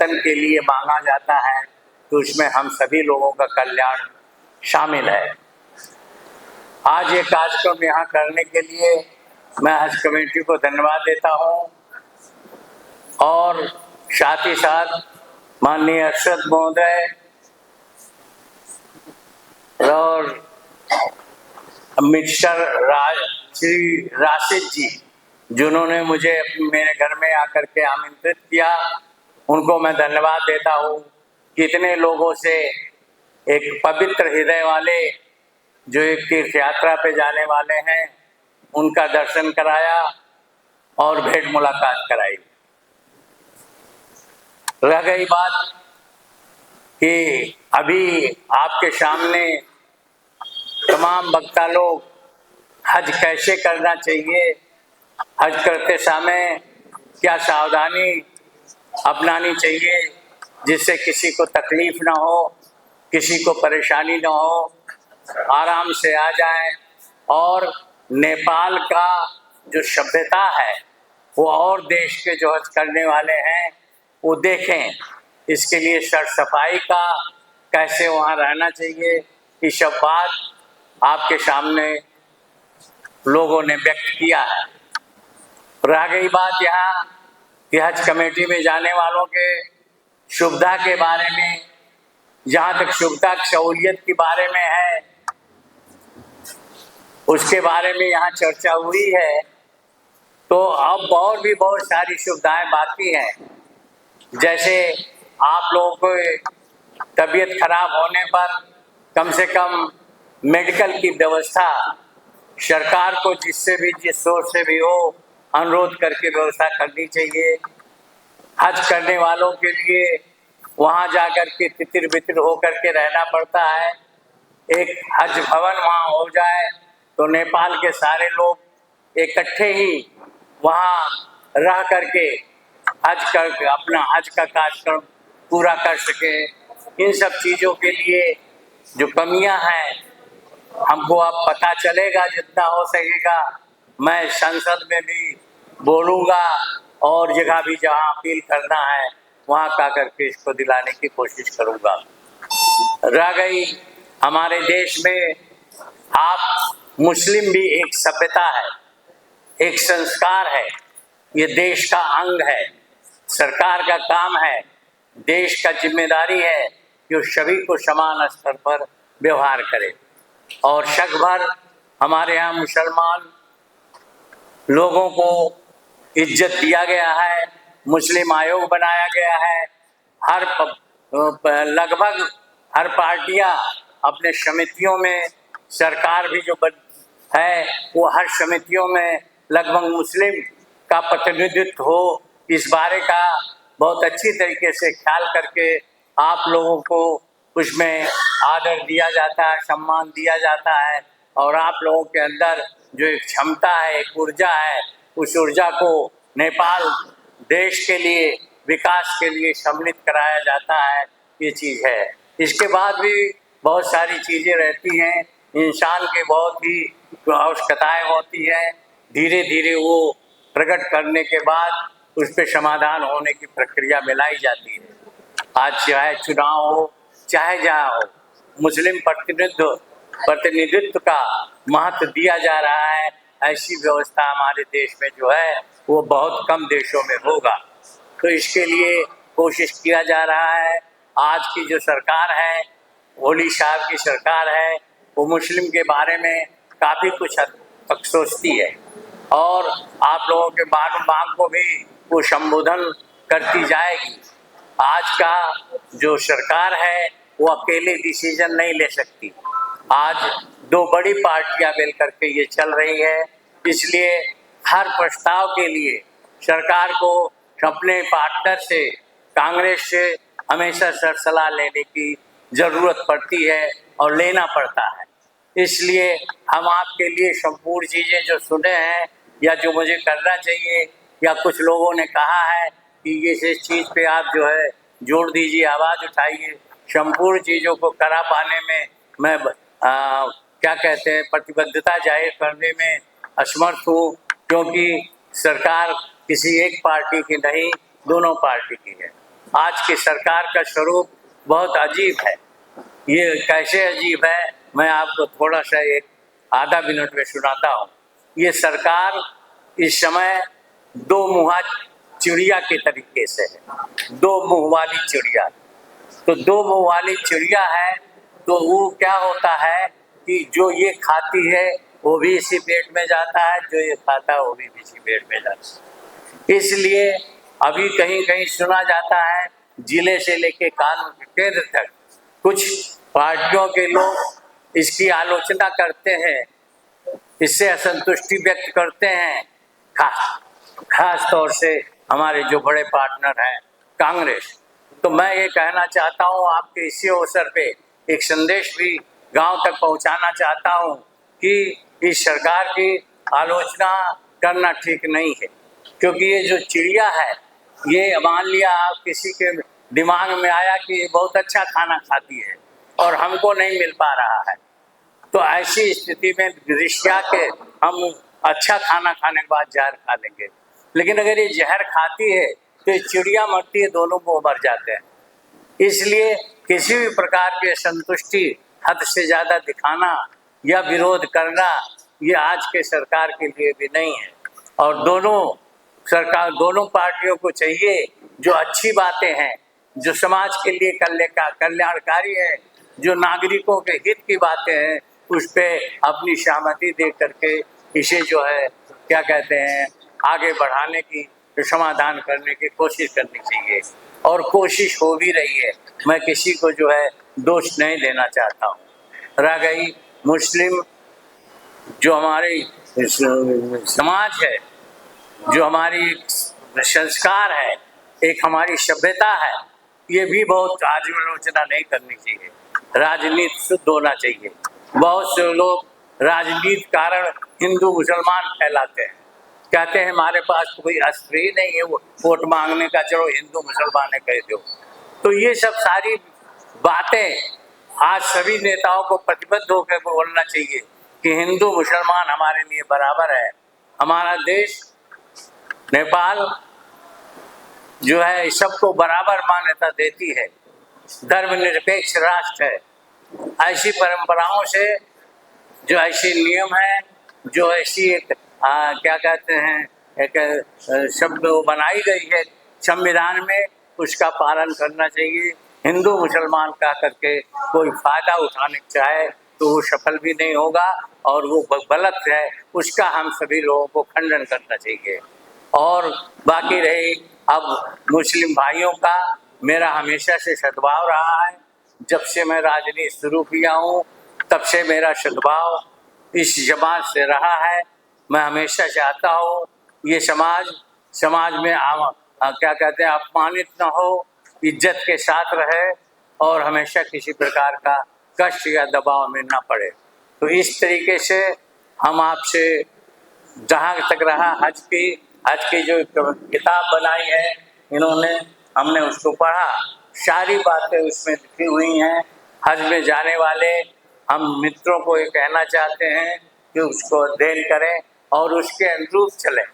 वतन के लिए मांगा जाता है तो उसमें हम सभी लोगों का कल्याण शामिल है। आज ये कार्यक्रम यहाँ करने के लिए मैं हज कमेटी को धन्यवाद देता हूँ और साथ ही साथ माननीय अरशद महोदय और मिस्टर श्री राशिद जी जिन्होंने मुझे मेरे घर में आकर के आमंत्रित किया, उनको मैं धन्यवाद देता हूँ। कितने लोगों से एक पवित्र हृदय वाले जो एक तीर्थ यात्रा पे जाने वाले हैं उनका दर्शन कराया और भेंट मुलाकात कराई। रह गई बात कि अभी आपके सामने तमाम वक्ता लोग हज कैसे करना चाहिए, हज करते समय क्या सावधानी अपनानी चाहिए जिससे किसी को तकलीफ ना हो, किसी को परेशानी ना हो, आराम से आ जाएं और नेपाल का जो सभ्यता है वो और देश के जो हज करने वाले हैं वो देखें। इसके लिए सर सफाई का कैसे वहाँ रहना चाहिए, ये सब बात आपके सामने लोगों ने व्यक्त किया है। रह गई बात यहाँ कि हज कमेटी में जाने वालों के सुविधा के बारे में, जहाँ तक सुविधा सहूलियत के बारे में है उसके बारे में यहाँ चर्चा हुई है, तो अब और भी बहुत सारी सुविधाएं बाकी हैं। जैसे आप लोगों को तबीयत खराब होने पर कम से कम मेडिकल की व्यवस्था सरकार को जिससे भी जिस सोर्स से भी हो अनुरोध करके व्यवस्था करनी चाहिए। हज करने वालों के लिए वहाँ जाकर के तितिर बितिर होकर के रहना पड़ता है। एक हज भवन वहाँ हो जाए तो नेपाल के सारे लोग इकट्ठे ही वहाँ रह करके हज कर अपना हज का कार्यक्रम पूरा कर सके। इन सब चीज़ों के लिए जो कमियां हैं हमको अब पता चलेगा, जितना हो सकेगा मैं संसद में भी बोलूँगा और जगह भी जहाँ अपील करना है वहाँ का करके इसको दिलाने की कोशिश करूँगा। रह गई हमारे देश में आप मुस्लिम भी एक सभ्यता है, एक संस्कार है, ये देश का अंग है। सरकार का काम है, देश का जिम्मेदारी है कि सभी को समान स्तर पर व्यवहार करे। और शक भर हमारे यहाँ मुसलमान लोगों को इज्जत दिया गया है, मुस्लिम आयोग बनाया गया है। लगभग हर पार्टियां अपने समितियों में, सरकार भी जो है वो हर समितियों में लगभग मुस्लिम का प्रतिनिधित्व हो, इस बारे का बहुत अच्छी तरीके से ख्याल करके आप लोगों को उसमें आदर दिया जाता है, सम्मान दिया जाता है और आप लोगों के अंदर जो एक क्षमता है, एक ऊर्जा है, उस ऊर्जा को नेपाल देश के लिए, विकास के लिए सम्मिलित कराया जाता है। ये चीज़ है। इसके बाद भी बहुत सारी चीज़ें रहती हैं, इंसान के बहुत ही आवश्यकताएँ होती हैं, धीरे धीरे वो प्रकट करने के बाद उस पर समाधान होने की प्रक्रिया मिलाई जाती है। आज चाहे चुनाव हो चाहे जहाँ हो, मुस्लिम प्रतिनिधित्व का महत्व दिया जा रहा है। ऐसी व्यवस्था हमारे देश में जो है वो बहुत कम देशों में होगा, तो इसके लिए कोशिश किया जा रहा है। आज की जो सरकार है, ओली साहब की सरकार है, वो मुस्लिम के बारे में काफ़ी कुछ हद तक सोचती है और आप लोगों के मांग को भी वो संबोधन करती जाएगी। आज का जो सरकार है वो अकेले डिसीजन नहीं ले सकती। आज दो बड़ी पार्टियां मिल करके ये चल रही है, इसलिए हर प्रस्ताव के लिए सरकार को अपने पार्टनर से, कांग्रेस से हमेशा सरसलाह लेने की ज़रूरत पड़ती है और लेना पड़ता है। इसलिए हम आपके लिए संपूर्ण चीज़ें जो सुने हैं या जो मुझे करना चाहिए या कुछ लोगों ने कहा है कि ये इस चीज़ पे आप जो है जोड़ दीजिए, आवाज़ उठाइए, संपूर्ण चीज़ों को करा पाने में मैं क्या कहते हैं प्रतिबद्धता जाहिर करने में असमर्थ हूँ, क्योंकि सरकार किसी एक पार्टी की नहीं, दोनों पार्टी की है। आज की सरकार का स्वरूप बहुत अजीब है। ये कैसे अजीब है, मैं आपको थोड़ा सा एक आधा मिनट में सुनाता हूँ। ये सरकार इस समय दो मुहा चिड़िया के तरीके से है, दो मुँह वाली चिड़िया। तो दो मुँह वाली चिड़िया है तो वो क्या होता है कि जो ये खाती है वो भी इसी पेट में जाता है, जो ये खाता है वो भी इसी पेट में जाता है। इसलिए अभी कहीं कहीं सुना जाता है, जिले से लेके कानून के केंद्र तक कुछ पार्टियों के लोग इसकी आलोचना करते हैं, इससे असंतुष्टि व्यक्त करते हैं। खास तौर से हमारे जो बड़े पार्टनर हैं कांग्रेस। तो मैं ये कहना चाहता हूँ आपके इसी अवसर पे एक संदेश भी गांव तक पहुंचाना चाहता हूँ कि इस सरकार की आलोचना करना ठीक नहीं है, क्योंकि ये जो चिड़िया है, ये मान लिया आप किसी के दिमाग में आया कि ये बहुत अच्छा खाना खाती है और हमको नहीं मिल पा रहा है, तो ऐसी स्थिति में ऋषिया के हम अच्छा खाना खाने के बाद जहर खा लेंगे। लेकिन अगर ये जहर खाती है तो ये चिड़िया मरती है, दोनों को मर जाते हैं। इसलिए किसी भी प्रकार की संतुष्टि हद से ज़्यादा दिखाना या विरोध करना ये आज के सरकार के लिए भी नहीं है। और दोनों पार्टियों को चाहिए जो अच्छी बातें हैं, जो समाज के लिए कल्याणकारी है, जो नागरिकों के हित की बातें हैं, उस पे अपनी सहमति दे करके इसे जो है क्या कहते हैं आगे बढ़ाने की, समाधान करने की कोशिश करनी चाहिए। और कोशिश हो भी रही है, मैं किसी को जो है दोष नहीं देना चाहता हूँ। रह गई मुस्लिम जो हमारे समाज है, जो हमारी संस्कार है, एक हमारी सभ्यता है, ये भी बहुत आलोचना नहीं करनी चाहिए। राजनीति शुद्ध होना चाहिए। बहुत से लोग राजनीति कारण हिंदू मुसलमान फैलाते हैं, कहते हैं हमारे पास कोई अस्त्र ही नहीं है वो वोट मांगने का, चलो हिंदू मुसलमान है कह दो। तो ये सब सारी बातें आज सभी नेताओं को प्रतिबद्ध होकर बोलना चाहिए कि हिंदू मुसलमान हमारे लिए बराबर है। हमारा देश नेपाल जो है सबको बराबर मान्यता देती है, धर्मनिरपेक्ष राष्ट्र है। ऐसी परंपराओं से जो ऐसी नियम है, जो ऐसी एक क्या कहते हैं एक शब्द बनाई गई है संविधान में, उसका पालन करना चाहिए। हिंदू मुसलमान का करके कोई फायदा उठाने चाहे तो वो सफल भी नहीं होगा और वो गलत है, उसका हम सभी लोगों को खंडन करना चाहिए। और बाकी रही अब मुस्लिम भाइयों का, मेरा हमेशा से सद्भाव रहा है। जब से मैं राजनीति शुरू किया हूँ तब से मेरा सद्भाव इस समाज से रहा है। मैं हमेशा चाहता हूँ ये समाज में क्या कहते हैं अपमानित न हो, इज्जत के साथ रहे और हमेशा किसी प्रकार का कष्ट या दबाव में न पड़े। तो इस तरीके से हम आपसे जहाँ तक रहा हज की जो किताब बनाई है इन्होंने, हमने उसको पढ़ा, सारी बातें उसमें लिखी हुई हैं। हज में जाने वाले हम मित्रों को ये कहना चाहते हैं कि उसको अध्ययन करें और उसके अनुरूप चलें।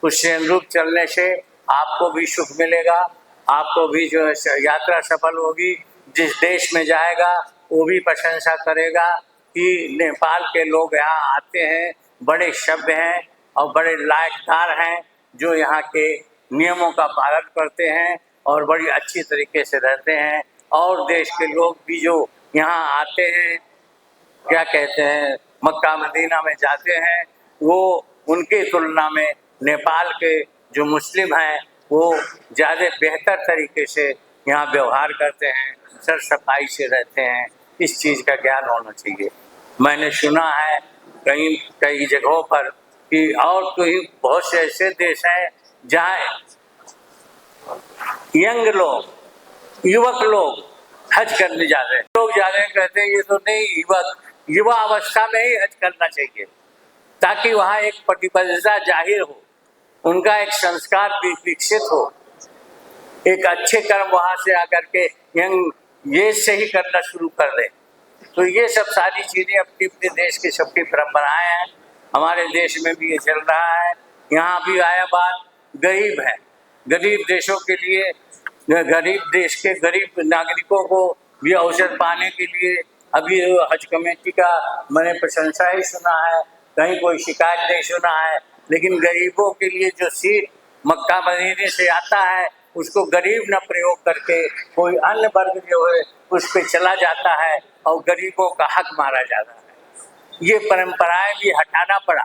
उसके अनुरूप चलने से आपको भी सुख मिलेगा, आपको भी जो है यात्रा सफल होगी। जिस देश में जाएगा वो भी प्रशंसा करेगा कि नेपाल के लोग यहाँ आते हैं, बड़े सभ्य हैं और बड़े लायकदार हैं, जो यहाँ के नियमों का पालन करते हैं और बड़ी अच्छी तरीके से रहते हैं। और देश के लोग भी जो यहाँ आते हैं, क्या कहते हैं मक्का मदीना में जाते हैं, वो उनकी तुलना में नेपाल के जो मुस्लिम हैं वो ज़्यादा बेहतर तरीके से यहाँ व्यवहार करते हैं, सर सफाई से रहते हैं। इस चीज़ का ज्ञान होना चाहिए। मैंने सुना है कई जगहों पर कि और कोई बहुत से ऐसे देश हैं जहाँ यंग लोग, युवक लोग हज करने जा रहे हैं। लोग जा रहे हैं, कहते हैं ये तो नहीं, युवा अवस्था में ही हज करना चाहिए ताकि वहाँ एक प्रतिबद्धता जाहिर हो, उनका एक संस्कार विकसित हो, एक अच्छे कर्म वहाँ से आकर के यंग एज से ही करना शुरू कर दें। तो ये सब सारी चीज़ें अपनी अपने देश की सबकी परंपराएं हैं। हमारे देश में भी ये चल रहा है। यहाँ भी आया बात गरीब है, गरीब देशों के लिए गरीब देश के गरीब नागरिकों को भी अवसर पाने के लिए अभी हज कमेटी का मैंने प्रशंसा ही सुना है, कहीं कोई शिकायत नहीं सुना है। लेकिन गरीबों के लिए जो सीट मक्का मदीने से आता है उसको गरीब न प्रयोग करके कोई अन्य वर्ग जो है उस पर चला जाता है और गरीबों का हक मारा जाता है। ये परंपराएं भी हटाना पड़ा।